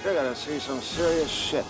They gotta see some serious shit.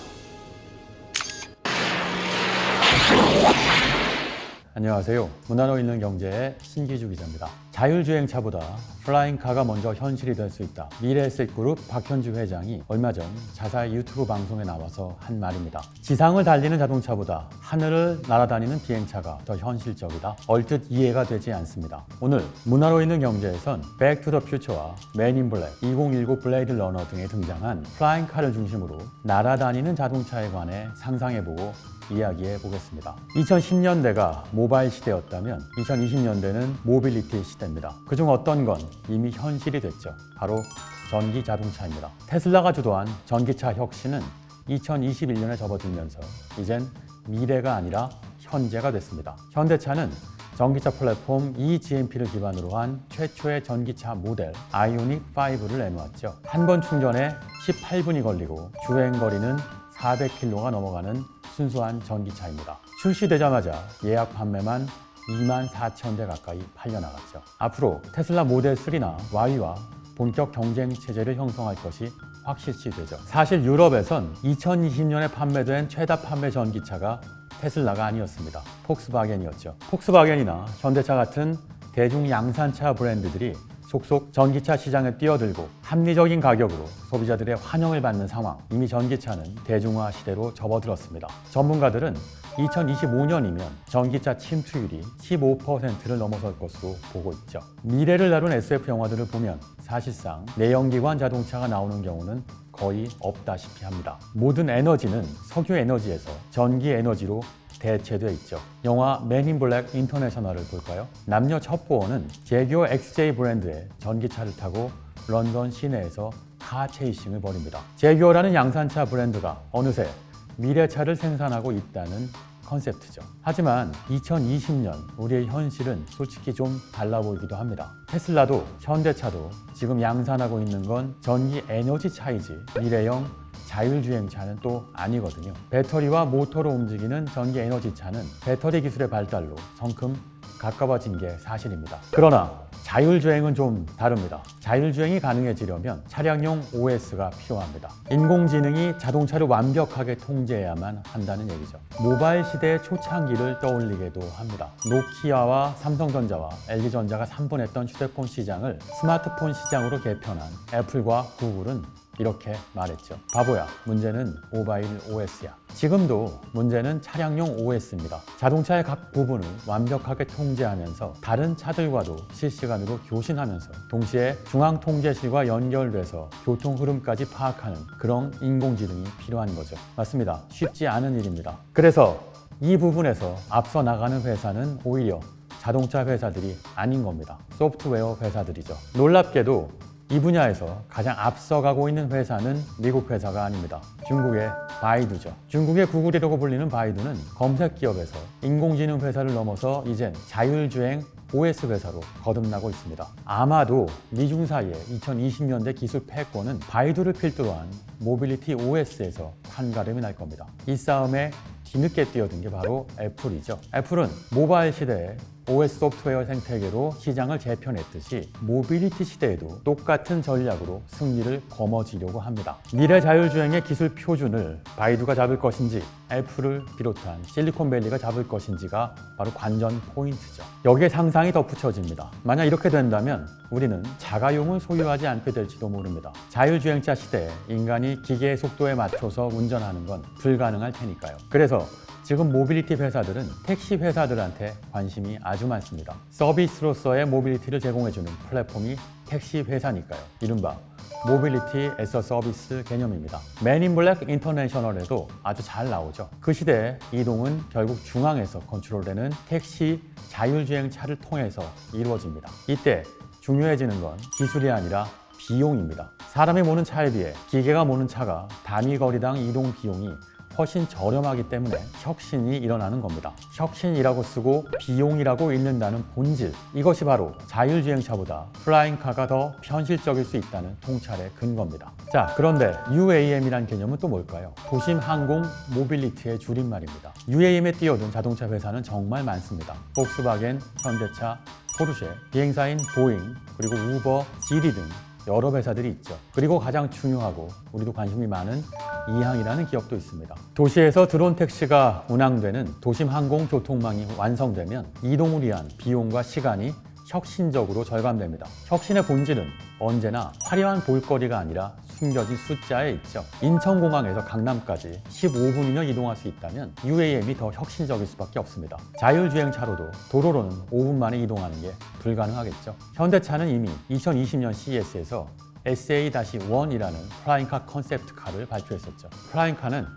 안녕하세요. 문화로 있는 경제의 신기주 기자입니다. 자율주행차보다 플라잉카가 먼저 현실이 될 수 있다. 미래에셋그룹 박현주 회장이 얼마 전 자사의 유튜브 방송에 나와서 한 말입니다. 지상을 달리는 자동차보다 하늘을 날아다니는 비행차가 더 현실적이다. 얼뜻 이해가 되지 않습니다. 오늘 문화로 있는 경제에선 백투더퓨처와 맨인블랙, 2019 블레이드 러너 등에 등장한 플라잉카를 중심으로 날아다니는 자동차에 관해 상상해보고 이야기해 보겠습니다. 2010년대가 모바일 시대였다면 2020년대는 모빌리티 시대입니다. 그중 어떤 건 이미 현실이 됐죠. 바로 전기 자동차입니다. 테슬라가 주도한 전기차 혁신은 2021년에 접어들면서 이젠 미래가 아니라 현재가 됐습니다. 현대차는 전기차 플랫폼 eGMP를 기반으로 한 최초의 전기차 모델 아이오닉 5를 내놓았죠. 한 번 충전에 18분이 걸리고 주행거리는 400km가 넘어가는 순수한 전기차입니다. 출시되자마자 예약 판매만 24,000대 가까이 팔려나갔죠. 앞으로 테슬라 모델 3나 Y와 본격 경쟁 체제를 형성할 것이 확실시되죠. 사실 유럽에선 2020년에 판매된 최다 판매 전기차가 테슬라가 아니었습니다. 폭스바겐이었죠. 폭스바겐이나 현대차 같은 대중 양산차 브랜드들이 속속 전기차 시장에 뛰어들고 합리적인 가격으로 소비자들의 환영을 받는 상황. 이미 전기차는 대중화 시대로 접어들었습니다. 전문가들은 2025년이면 전기차 침투율이 15%를 넘어설 것으로 보고 있죠. 미래를 다룬 SF 영화들을 보면 사실상 내연기관 자동차가 나오는 경우는 거의 없다시피 합니다. 모든 에너지는 석유 에너지에서 전기 에너지로 대체돼 있죠. 영화 맨인블랙 인터내셔널을 볼까요? 남녀 첩보원은 제규어 XJ 브랜드의 전기차를 타고 런던 시내에서 카 체이싱을 벌입니다. 제규어라는 양산차 브랜드가 어느새 미래차를 생산하고 있다는 컨셉트죠. 하지만 2020년 우리의 현실은 솔직히 좀 달라 보이기도 합니다. 테슬라도 현대차도 지금 양산하고 있는 건 전기 에너지 차이지 미래형 자율주행차는 또 아니거든요. 배터리와 모터로 움직이는 전기 에너지 차는 배터리 기술의 발달로 성큼 가까워진 게 사실입니다. 그러나 자율주행은 좀 다릅니다. 자율주행이 가능해지려면 차량용 OS가 필요합니다. 인공지능이 자동차를 완벽하게 통제해야만 한다는 얘기죠. 모바일 시대의 초창기를 떠올리게도 합니다. 노키아와 삼성전자와 LG전자가 산분했던 휴대폰 시장을 스마트폰 시장으로 개편한 애플과 구글은 이렇게 말했죠. 바보야, 문제는 모바일 OS야. 지금도 문제는 차량용 OS입니다. 자동차의 각 부분을 완벽하게 통제하면서 다른 차들과도 실시간으로 교신하면서 동시에 중앙통제실과 연결돼서 교통 흐름까지 파악하는 그런 인공지능이 필요한 거죠. 맞습니다. 쉽지 않은 일입니다. 그래서 이 부분에서 앞서 나가는 회사는 오히려 자동차 회사들이 아닌 겁니다. 소프트웨어 회사들이죠. 놀랍게도 이 분야에서 가장 앞서가고 있는 회사는 미국 회사가 아닙니다. 중국의 바이두죠. 중국의 구글이라고 불리는 바이두는 검색 기업에서 인공지능 회사를 넘어서 이젠 자율주행 OS 회사로 거듭나고 있습니다. 아마도 미중 사이의 2020년대 기술 패권은 바이두를 필두로 한 모빌리티 OS에서 한가름이 날 겁니다. 이 싸움에 뒤늦게 뛰어든 게 바로 애플이죠. 애플은 모바일 시대에 OS 소프트웨어 생태계로 시장을 재편했듯이 모빌리티 시대에도 똑같은 전략으로 승리를 거머쥐려고 합니다. 미래 자율주행의 기술 표준을 바이두가 잡을 것인지 애플을 비롯한 실리콘밸리가 잡을 것인지가 바로 관전 포인트죠. 여기에 상상이 덧붙여집니다. 만약 이렇게 된다면 우리는 자가용을 소유하지 않게 될지도 모릅니다. 자율주행차 시대에 인간이 기계의 속도에 맞춰서 운전하는 건 불가능할 테니까요. 그래서 지금 모빌리티 회사들은 택시 회사들한테 관심이 아주 많습니다. 서비스로서의 모빌리티를 제공해주는 플랫폼이 택시 회사니까요. 이른바 모빌리티 애서 서비스 개념입니다. 맨인블랙 인터내셔널에도 아주 잘 나오죠. 그 시대의 이동은 결국 중앙에서 컨트롤되는 택시 자율주행차를 통해서 이루어집니다. 이때 중요해지는 건 기술이 아니라 비용입니다. 사람이 모는 차에 비해 기계가 모는 차가 단위 거리당 이동 비용이 훨씬 저렴하기 때문에 혁신이 일어나는 겁니다. 혁신이라고 쓰고 비용이라고 읽는다는 본질, 이것이 바로 자율주행차보다 플라잉카가 더 현실적일 수 있다는 통찰의 근거입니다. 자, 그런데 UAM이란 개념은 또 뭘까요? 도심 항공 모빌리티의 줄임말입니다. UAM에 뛰어든 자동차 회사는 정말 많습니다. 폭스바겐, 현대차, 포르쉐, 비행사인 보잉, 그리고 우버, 지리 등 여러 회사들이 있죠. 그리고 가장 중요하고 우리도 관심이 많은 이항이라는 기업도 있습니다. 도시에서 드론 택시가 운항되는 도심 항공 교통망이 완성되면 이동을 위한 비용과 시간이 혁신적으로 절감됩니다. 혁신의 본질은 언제나 화려한 볼거리가 아니라 숨겨진 숫자에 있죠. 인천공항에서 강남까지 15분이면 이동할 수 있다면 UAM이 더 혁신적일 수밖에 없습니다. 자율주행차로도 도로로는 5분 만에 이동하는 게 불가능하겠죠. 현대차는 이미 2020년 CES에서 SA-1이라는 플라잉카 컨셉트카를 발표했었죠. 플라잉카는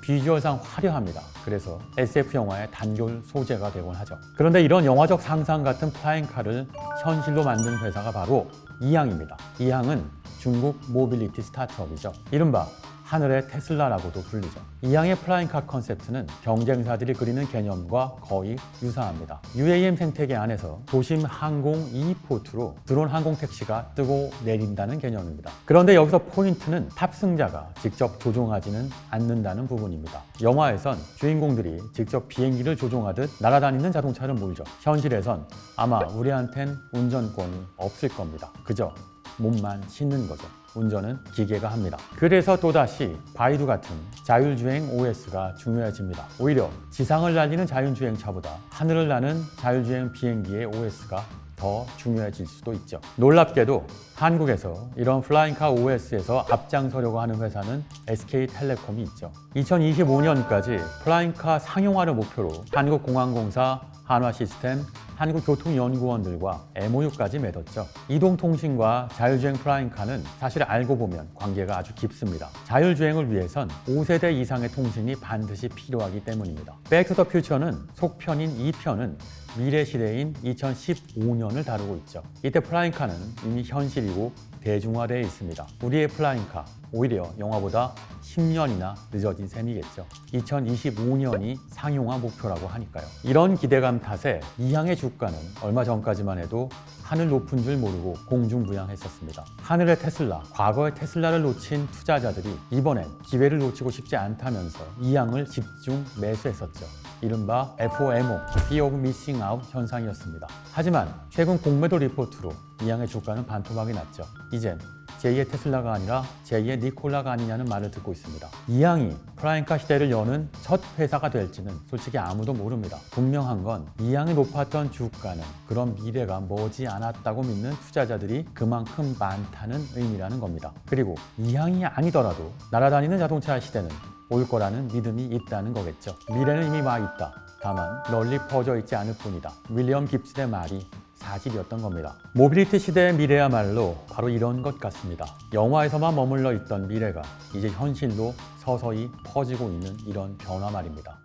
비주얼상 화려합니다. 그래서 SF 영화의 단골 소재가 되곤 하죠. 그런데 이런 영화적 상상 같은 플라잉카를 현실로 만든 회사가 바로 이항입니다. 이항은 중국 모빌리티 스타트업이죠. 이른바 하늘의 테슬라라고도 불리죠. 이항의 플라잉카 컨셉트는 경쟁사들이 그리는 개념과 거의 유사합니다. UAM 생태계 안에서 도심 항공 E포트로 드론 항공 택시가 뜨고 내린다는 개념입니다. 그런데 여기서 포인트는 탑승자가 직접 조종하지는 않는다는 부분입니다. 영화에선 주인공들이 직접 비행기를 조종하듯 날아다니는 자동차를 몰죠. 현실에선 아마 우리한텐 운전권이 없을 겁니다. 그저 몸만 싣는 거죠. 운전은 기계가 합니다. 그래서 또다시 바이두 같은 자율주행 OS가 중요해집니다. 오히려 지상을 날리는 자율주행차보다 하늘을 나는 자율주행 비행기의 OS가 더 중요해질 수도 있죠. 놀랍게도 한국에서 이런 플라잉카 OS에서 앞장서려고 하는 회사는 SK텔레콤이 있죠. 2025년까지 플라잉카 상용화를 목표로 한국공항공사, 한화시스템, 한국교통연구원들과 MOU까지 맺었죠. 이동통신과 자율주행 플라잉카는 사실 알고 보면 관계가 아주 깊습니다. 자율주행을 위해선 5세대 이상의 통신이 반드시 필요하기 때문입니다. 백투더퓨처는 속편인 2편은 미래 시대인 2015년을 다루고 있죠. 이때 플라잉카는 이미 현실이고 대중화되어 있습니다. 우리의 플라잉카, 오히려 영화보다 10년이나 늦어진 셈이겠죠. 2025년이 상용화 목표라고 하니까요. 이런 기대감 탓에 이항의 주가는 얼마 전까지만 해도 하늘 높은 줄 모르고 공중부양했었습니다. 하늘의 테슬라, 과거의 테슬라를 놓친 투자자들이 이번엔 기회를 놓치고 싶지 않다면서 이항을 집중 매수했었죠. 이른바 FOMO, Fear of Missing Out 현상이었습니다. 하지만 최근 공매도 리포트로 이항의 주가는 반토막이 났죠. 이젠 제2의 테슬라가 아니라 제2의 니콜라가 아니냐는 말을 듣고 있습니다. 이항이 플라잉카 시대를 여는 첫 회사가 될지는 솔직히 아무도 모릅니다. 분명한 건 이항이 높았던 주가는 그런 미래가 머지 않았다고 믿는 투자자들이 그만큼 많다는 의미라는 겁니다. 그리고 이항이 아니더라도 날아다니는 자동차 시대는 올 거라는 믿음이 있다는 거겠죠. 미래는 이미 와 있다. 다만 널리 퍼져 있지 않을 뿐이다. 윌리엄 깁슨의 말이 사실이었던 겁니다. 모빌리티 시대의 미래야말로 바로 이런 것 같습니다. 영화에서만 머물러 있던 미래가 이제 현실로 서서히 퍼지고 있는 이런 변화 말입니다.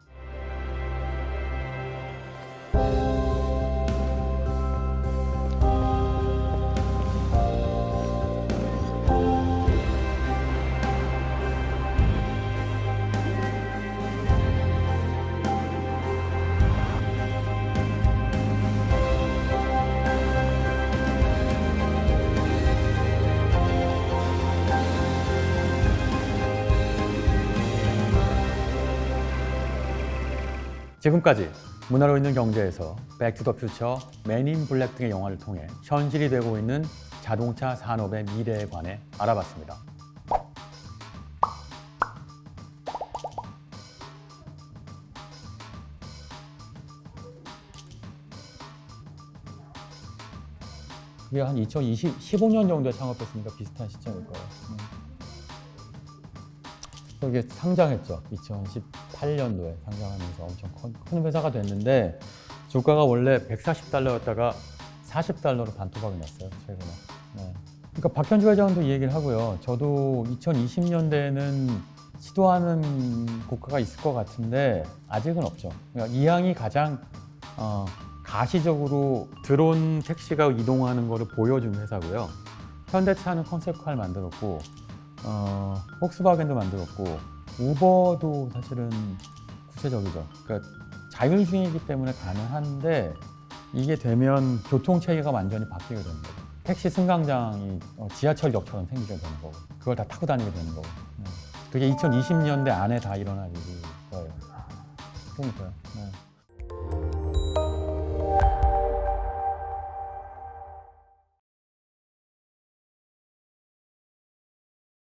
지금까지 문화로 있는 경제에서 백투더퓨처, 맨인 블랙 등의 영화를 통해 현실이 되고 있는 자동차 산업의 미래에 관해 알아봤습니다. 그게 한 2015년 정도에 창업했으니까 비슷한 시점일 거예요. 이게 상장했죠. 2018년도에 상장하면서 엄청 큰 회사가 됐는데 주가가 원래 140달러였다가 40달러로 반토막이 났어요. 최근에. 네. 그러니까 박현주 회장도 이 얘기를 하고요. 저도 2020년대에는 시도하는 국가가 있을 것 같은데 아직은 없죠. 그러니까 이항이 가장 가시적으로 드론 택시가 이동하는 것을 보여준 회사고요. 현대차는 컨셉카를 만들었고 폭스바겐도 만들었고 우버도 사실은 구체적이죠. 그러니까 자율주행이기 때문에 가능한데 이게 되면 교통체계가 완전히 바뀌게 되는 거죠. 택시 승강장이 지하철역처럼 생기게 되는 거고 그걸 다 타고 다니게 되는 거고 그게 2020년대 안에 다 일어날 일일 거예요. 그러니까요. 네.